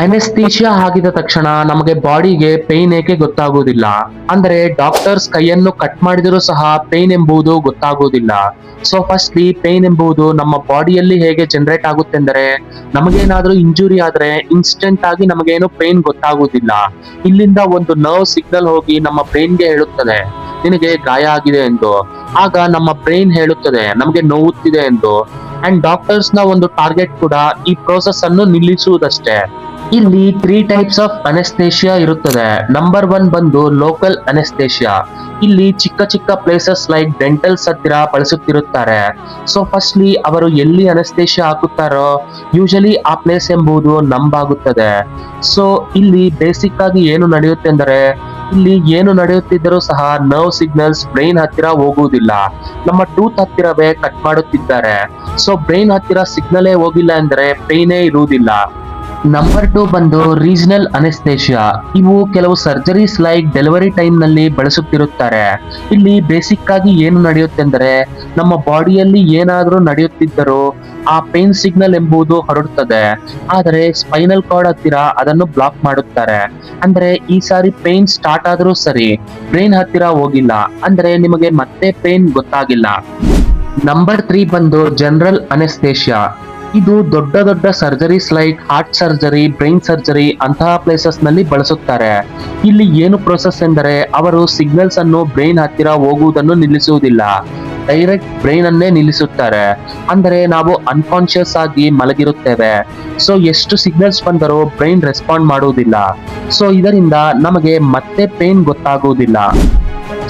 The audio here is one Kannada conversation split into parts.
ಅನೆಸ್ಥೀಶಿಯಾ ಆಗಿದ ತಕ್ಷಣ ನಮಗೆ ಬಾಡಿಗೆ ಪೇನ್ ಏಕೆ ಗೊತ್ತಾಗುವುದಿಲ್ಲ ಅಂದ್ರೆ ಡಾಕ್ಟರ್ಸ್ ಕೈಯನ್ನು ಕಟ್ ಮಾಡಿದರೂ ಸಹ ಪೇನ್ ಎಂಬುದು ಗೊತ್ತಾಗುವುದಿಲ್ಲ. ಸೊ ಫಸ್ಟ್ಲಿ ಪೇನ್ ಎಂಬುದು ನಮ್ಮ ಬಾಡಿಯಲ್ಲಿ ಹೇಗೆ ಜನರೇಟ್ ಆಗುತ್ತೆ ಅಂದರೆ ನಮಗೇನಾದ್ರೂ ಇಂಜುರಿ ಆದ್ರೆ ಇನ್ಸ್ಟೆಂಟ್ ಆಗಿ ನಮಗೇನು ಪೇನ್ ಗೊತ್ತಾಗುವುದಿಲ್ಲ. ಇಲ್ಲಿಂದ ಒಂದು ನರ್ವ್ ಸಿಗ್ನಲ್ ಹೋಗಿ ನಮ್ಮ ಬ್ರೈನ್ಗೆ ಹೇಳುತ್ತದೆ ನಿನಗೆ ಗಾಯ ಆಗಿದೆ ಎಂದು. ಆಗ ನಮ್ಮ ಬ್ರೈನ್ ಹೇಳುತ್ತದೆ ನಮಗೆ ನೋವುತ್ತಿದೆ ಎಂದು. ಅಂಡ್ ಡಾಕ್ಟರ್ಸ್ ನ ಒಂದು ಟಾರ್ಗೆಟ್ ಕೂಡ ಈ ಪ್ರೋಸೆಸ್ ಅನ್ನು ನಿಲ್ಲಿಸುವುದಷ್ಟೇ. ಇಲ್ಲಿ 3 ಟೈಪ್ಸ್ ಆಫ್ ಅನೆಸ್ಥೇಷಿಯಾ ಇರುತ್ತದೆ. ನಂಬರ್ 1 ಬಂದು ಲೋಕಲ್ ಅನೆಸ್ಥೇಷಿಯಾ. ಇಲ್ಲಿ ಚಿಕ್ಕ ಚಿಕ್ಕ ಪ್ಲೇಸಸ್ ಲೈಕ್ ಡೆಂಟಲ್ಸ್ ಹತ್ತಿರ ಬಳಸುತ್ತಿರುತ್ತಾರೆ. ಸೊ ಫಸ್ಟ್ಲಿ ಅವರು ಎಲ್ಲಿ ಅನೆಸ್ಥೇಷಿಯಾ ಹಾಕುತ್ತಾರೋ ಯೂಶಲಿ ಆ ಪ್ಲೇಸ್ ಎಂಬುದು ನಂಬಾಗುತ್ತದೆ. ಸೊ ಇಲ್ಲಿ ಬೇಸಿಕ್ ಆಗಿ ಏನು ನಡೆಯುತ್ತೆ ಅಂದರೆ ಇಲ್ಲಿ ಏನು ನಡೆಯುತ್ತಿದ್ದರೂ ಸಹ ನರ್ವ್ ಸಿಗ್ನಲ್ಸ್ ಬ್ರೈನ್ ಹತ್ತಿರ ಹೋಗುವುದಿಲ್ಲ. ನಮ್ಮ ಟೂತ್ ಹತ್ತಿರವೇ ಕಟ್ ಮಾಡುತ್ತಿದ್ದಾರೆ. ಸೊ ಬ್ರೈನ್ ಹತ್ತಿರ ಸಿಗ್ನಲೇ ಹೋಗಿಲ್ಲ ಅಂದ್ರೆ ಪೇನೇ ಇರುವುದಿಲ್ಲ. ನಂಬರ್ 2 ಬಂದು ರೀಜನಲ್ ಅನೆಸ್ಥೇಷಿಯಾ. ಇವು ಕೆಲವು ಸರ್ಜರೀಸ್ ಲೈಕ್ ಡೆಲಿವರಿ ಟೈಮ್ ನಲ್ಲಿ ಬಳಸುತ್ತಿರುತ್ತಾರೆ. ಇಲ್ಲಿ ಬೇಸಿಕ್ ಆಗಿ ಏನು ನಡೆಯುತ್ತೆ ಅಂದರೆ ನಮ್ಮ ಬಾಡಿಯಲ್ಲಿ ಏನಾದ್ರೂ ನಡೆಯುತ್ತಿದ್ದರೂ ಆ ಪೇನ್ ಸಿಗ್ನಲ್ ಎಂಬುದು ಹೊರಡುತ್ತದೆ. ಆದರೆ ಸ್ಪೈನಲ್ ಕಾರ್ಡ್ ಹತ್ತಿರ ಅದನ್ನು ಬ್ಲಾಕ್ ಮಾಡುತ್ತಾರೆ. ಅಂದ್ರೆ ಈ ಸಾರಿ ಪೇನ್ ಸ್ಟಾರ್ಟ್ ಆದ್ರೂ ಸರಿ ಬ್ರೈನ್ ಹತ್ತಿರ ಹೋಗಿಲ್ಲ ಅಂದ್ರೆ ನಿಮಗೆ ಮತ್ತೆ ಪೇನ್ ಗೊತ್ತಾಗಿಲ್ಲ. ನಂಬರ್ 3 ಬಂದು ಜನರಲ್ ಅನೆಸ್ಥೇಷಿಯಾ. ಇದು ದೊಡ್ಡ ದೊಡ್ಡ surgeries like heart surgery, brain surgery ಅಂತಹ ಪ್ಲೇಸಸ್ ನಲ್ಲಿ ಬಳಸುತ್ತಾರೆ. ಇಲ್ಲಿ ಏನು ಪ್ರೋಸೆಸ್ ಎಂದರೆ ಅವರು ಸಿಗ್ನಲ್ಸ್ ಅನ್ನು ಬ್ರೈನ್ ಹತ್ತಿರ ಹೋಗುವುದನ್ನು ನಿಲ್ಲಿಸುವುದಿಲ್ಲ, ಡೈರೆಕ್ಟ್ ಬ್ರೈನ್ ಅನ್ನೇ ನಿಲ್ಲಿಸುತ್ತಾರೆ. ಅಂದರೆ ನಾವು ಅನ್ಕಾನ್ಶಿಯಸ್ ಆಗಿ ಮಲಗಿರುತ್ತೇವೆ. ಸೊ ಎಷ್ಟು ಸಿಗ್ನಲ್ಸ್ ಬಂದರೂ ಬ್ರೈನ್ ರೆಸ್ಪಾಂಡ್ ಮಾಡುವುದಿಲ್ಲ. ಸೊ ಇದರಿಂದ ನಮಗೆ ಮತ್ತೆ ಪೇನ್ ಗೊತ್ತಾಗುವುದಿಲ್ಲ.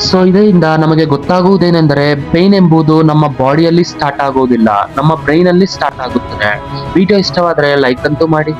ಸೊ ಇದರಿಂದ ನಮಗೆ ಗೊತ್ತಾಗುವುದೇನೆಂದರೆ ಪೇನ್ ಎಂಬುದು ನಮ್ಮ ಬಾಡಿಯಲ್ಲಿ ಸ್ಟಾರ್ಟ್ ಆಗುವುದಿಲ್ಲ, ನಮ್ಮ ಬ್ರೈನ್ ಅಲ್ಲಿ ಸ್ಟಾರ್ಟ್ ಆಗುತ್ತದೆ. ವಿಡಿಯೋ ಇಷ್ಟವಾದರೆ ಲೈಕ್ ಅಂತೂ ಮಾಡಿ.